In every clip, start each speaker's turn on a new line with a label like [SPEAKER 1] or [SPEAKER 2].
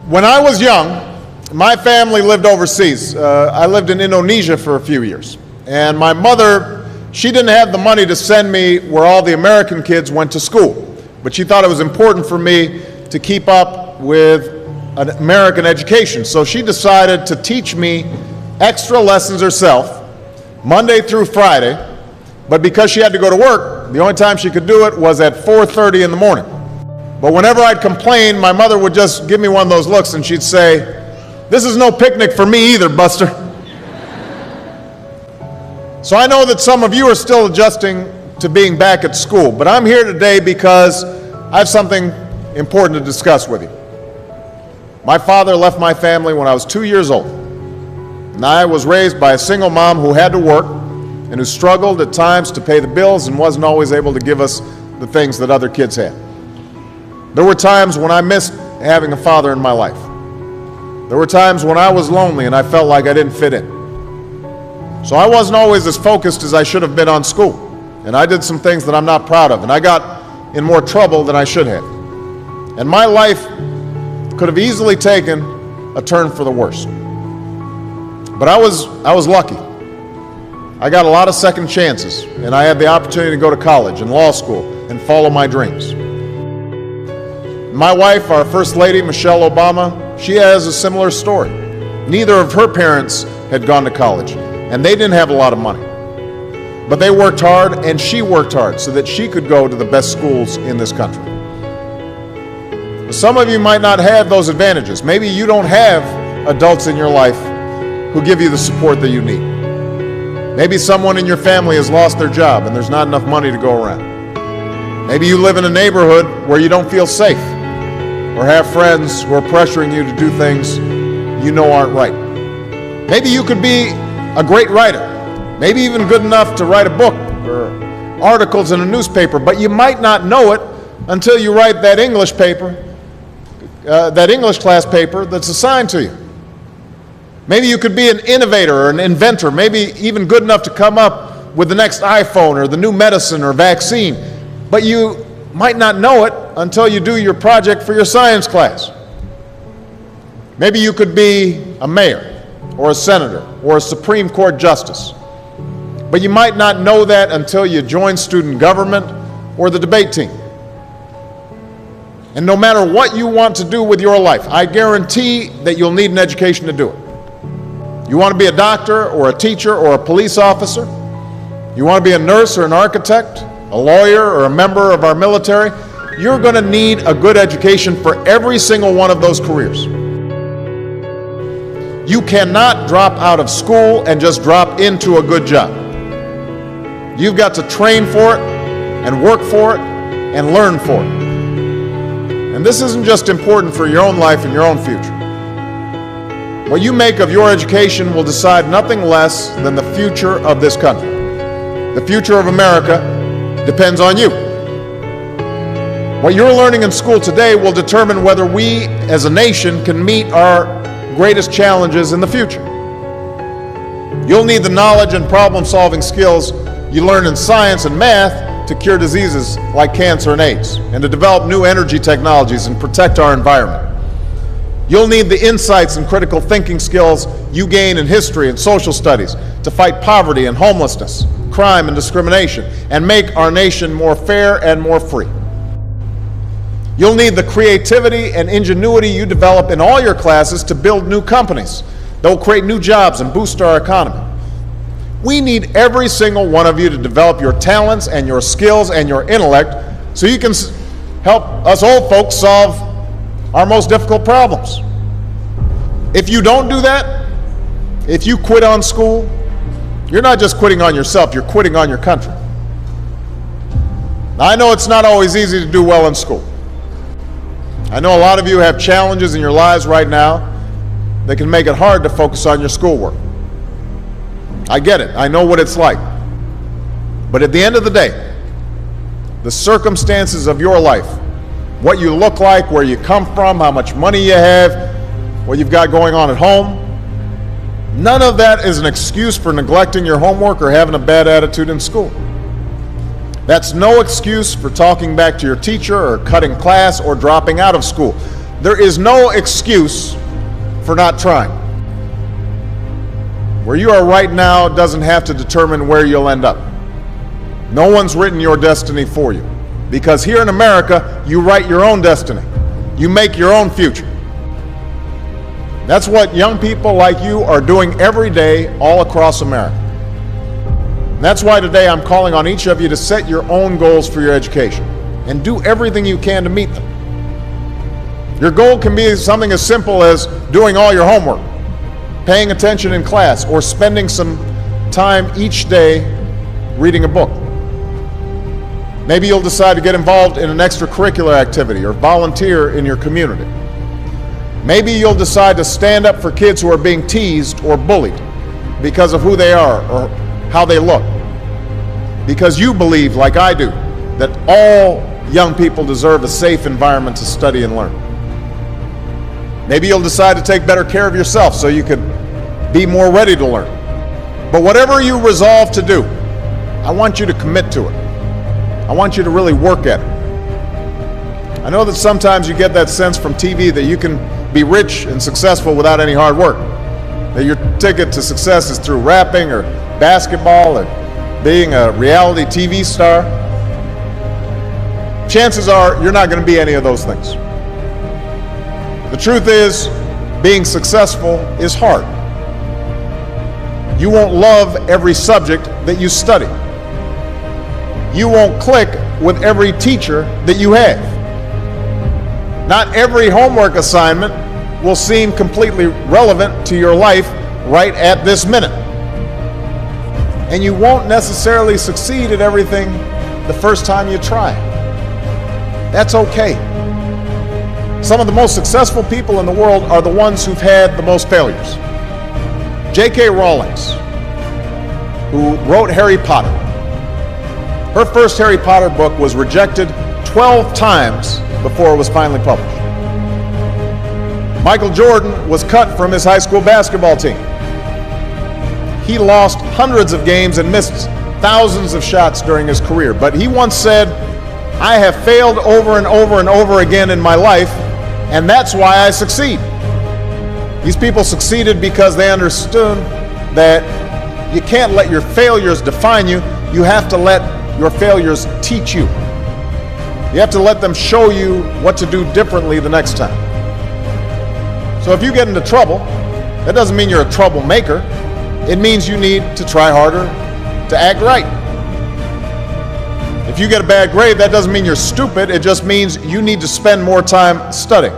[SPEAKER 1] When I was young, my family lived overseas. I lived in Indonesia for a few years. And my mother, she didn't have the money to send me where all the American kids went to school. But she thought it was important for me to keep up with an American education. So she decided to teach me extra lessons herself, Monday through Friday. But because she had to go to work, the only time she could do it was at 4:30 in the morning. But whenever I'd complain, my mother would just give me one of those looks and she'd say, "This is no picnic for me either, Buster." So I know that some of you are still adjusting to being back at school, but I'm here today because I have something important to discuss with you. My father left my family when I was 2 years old, and I was raised by a single mom who had to work and who struggled at times to pay the bills and wasn't always able to give us the things that other kids had. There were times when I missed having a father in my life. There were times when I was lonely and I felt like I didn't fit in. So I wasn't always as focused as I should have been on school. And I did some things that I'm not proud of. And I got in more trouble than I should have. And my life could have easily taken a turn for the worse. But I was lucky. I got a lot of second chances. And I had the opportunity to go to college and law school and follow my dreams. My wife, our First Lady, Michelle Obama, she has a similar story. Neither of her parents had gone to college, and they didn't have a lot of money. But they worked hard, and she worked hard so that she could go to the best schools in this country. Some of you might not have those advantages. Maybe you don't have adults in your life who give you the support that you need. Maybe someone in your family has lost their job, and there's not enough money to go around. Maybe you live in a neighborhood where you don't feel safe, or have friends who are pressuring you to do things you know aren't right. Maybe you could be a great writer, maybe even good enough to write a book or articles in a newspaper, but you might not know it until you write that English paper, that English class paper that's assigned to you. Maybe you could be an innovator or an inventor, maybe even good enough to come up with the next iPhone or the new medicine or vaccine, but you might not know it until you do your project for your science class. Maybe you could be a mayor or a senator or a Supreme Court justice, but you might not know that until you join student government or the debate team. And no matter what you want to do with your life, I guarantee that you'll need an education to do it. You want to be a doctor or a teacher or a police officer? You want to be a nurse or an architect, a lawyer or a member of our military? You're going to need a good education for every single one of those careers. You cannot drop out of school and just drop into a good job. You've got to train for it and work for it and learn for it. And this isn't just important for your own life and your own future. What you make of your education will decide nothing less than the future of this country. The future of America depends on you. What you're learning in school today will determine whether we as a nation can meet our greatest challenges in the future. You'll need the knowledge and problem-solving skills you learn in science and math to cure diseases like cancer and AIDS, and to develop new energy technologies and protect our environment. You'll need the insights and critical thinking skills you gain in history and social studies to fight poverty and homelessness, crime and discrimination, and make our nation more fair and more free. You'll need the creativity and ingenuity you develop in all your classes to build new companies that will create new jobs and boost our economy. We need every single one of you to develop your talents and your skills and your intellect so you can help us old folks solve our most difficult problems. If you don't do that, if you quit on school, you're not just quitting on yourself, you're quitting on your country. Now, I know it's not always easy to do well in school. I know a lot of you have challenges in your lives right now that can make it hard to focus on your schoolwork. I get it. I know what it's like. But at the end of the day, the circumstances of your life, what you look like, where you come from, how much money you have, what you've got going on at home, none of that is an excuse for neglecting your homework or having a bad attitude in school. That's no excuse for talking back to your teacher or cutting class or dropping out of school. There is no excuse for not trying. Where you are right now doesn't have to determine where you'll end up. No one's written your destiny for you. Because here in America, you write your own destiny. You make your own future. That's what young people like you are doing every day all across America. And that's why today I'm calling on each of you to set your own goals for your education and do everything you can to meet them. Your goal can be something as simple as doing all your homework, paying attention in class, or spending some time each day reading a book. Maybe you'll decide to get involved in an extracurricular activity or volunteer in your community. Maybe you'll decide to stand up for kids who are being teased or bullied because of who they are or how they look. Because you believe, like I do, that all young people deserve a safe environment to study and learn. Maybe you'll decide to take better care of yourself so you could be more ready to learn. But whatever you resolve to do, I want you to commit to it. I want you to really work at it. I know that sometimes you get that sense from TV that you can be rich and successful without any hard work. That your ticket to success is through rapping or basketball or being a reality TV star. Chances are you're not going to be any of those things. The truth is, being successful is hard. You won't love every subject that you study. You won't click with every teacher that you have. Not every homework assignment will seem completely relevant to your life right at this minute. And you won't necessarily succeed at everything the first time you try. That's okay. Some of the most successful people in the world are the ones who've had the most failures. J.K. Rowling, who wrote Harry Potter, her first Harry Potter book was rejected 12 times before it was finally published. Michael Jordan was cut from his high school basketball team. He lost hundreds of games and missed thousands of shots during his career. But he once said, "I have failed over and over and over again in my life, and that's why I succeed." These people succeeded because they understood that you can't let your failures define you. You have to let your failures teach you. You have to let them show you what to do differently the next time. So if you get into trouble, that doesn't mean you're a troublemaker. It means you need to try harder to act right. If you get a bad grade, that doesn't mean you're stupid. It just means you need to spend more time studying.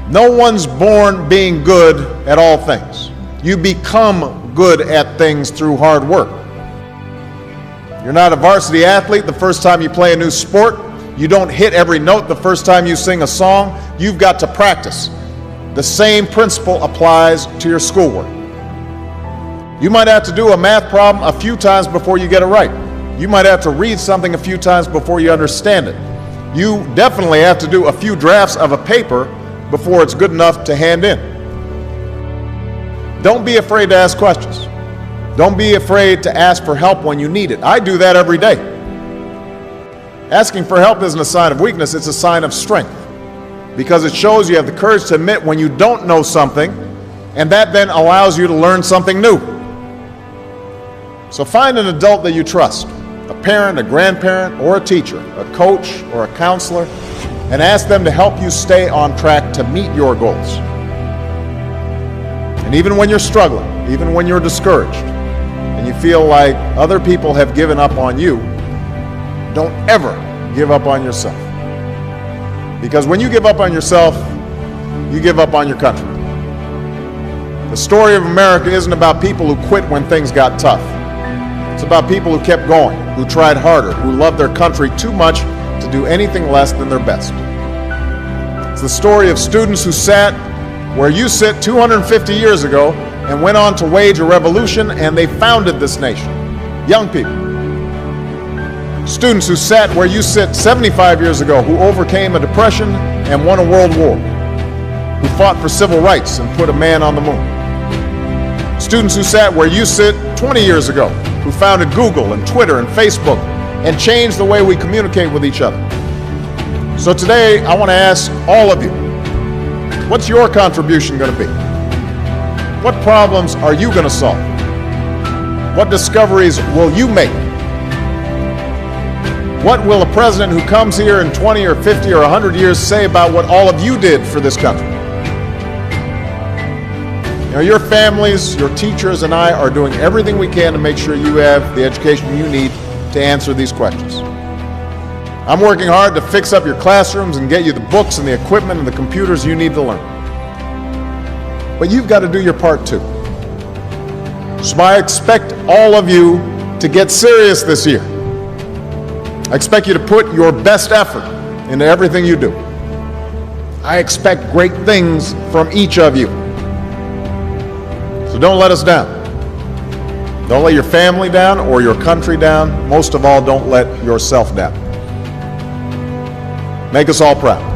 [SPEAKER 1] No one's born being good at all things. You become good at things through hard work. You're not a varsity athlete the first time you play a new sport. You don't hit every note the first time you sing a song. You've got to practice. The same principle applies to your schoolwork. You might have to do a math problem a few times before you get it right. You might have to read something a few times before you understand it. You definitely have to do a few drafts of a paper before it's good enough to hand in. Don't be afraid to ask questions. Don't be afraid to ask for help when you need it. I do that every day. Asking for help isn't a sign of weakness, it's a sign of strength. Because it shows you have the courage to admit when you don't know something, and that then allows you to learn something new. So find an adult that you trust, a parent, a grandparent, or a teacher, a coach, or a counselor, and ask them to help you stay on track to meet your goals. And even when you're struggling, even when you're discouraged, and you feel like other people have given up on you, don't ever give up on yourself. Because when you give up on yourself, you give up on your country. The story of America isn't about people who quit when things got tough. It's about people who kept going, who tried harder, who loved their country too much to do anything less than their best. It's the story of students who sat where you sit 250 years ago and went on to wage a revolution, and they founded this nation. Young people. Students who sat where you sit 75 years ago, who overcame a depression and won a world war, who fought for civil rights and put a man on the moon. Students who sat where you sit 20 years ago, who founded Google and Twitter and Facebook and changed the way we communicate with each other. So today, I want to ask all of you, what's your contribution going to be? What problems are you going to solve? What discoveries will you make? What will a president who comes here in 20 or 50 or 100 years say about what all of you did for this country? You know, your families, your teachers, and I are doing everything we can to make sure you have the education you need to answer these questions. I'm working hard to fix up your classrooms and get you the books and the equipment and the computers you need to learn. But you've got to do your part too. So I expect all of you to get serious this year. I expect you to put your best effort into everything you do. I expect great things from each of you. So don't let us down. Don't let your family down or your country down. Most of all, don't let yourself down. Make us all proud.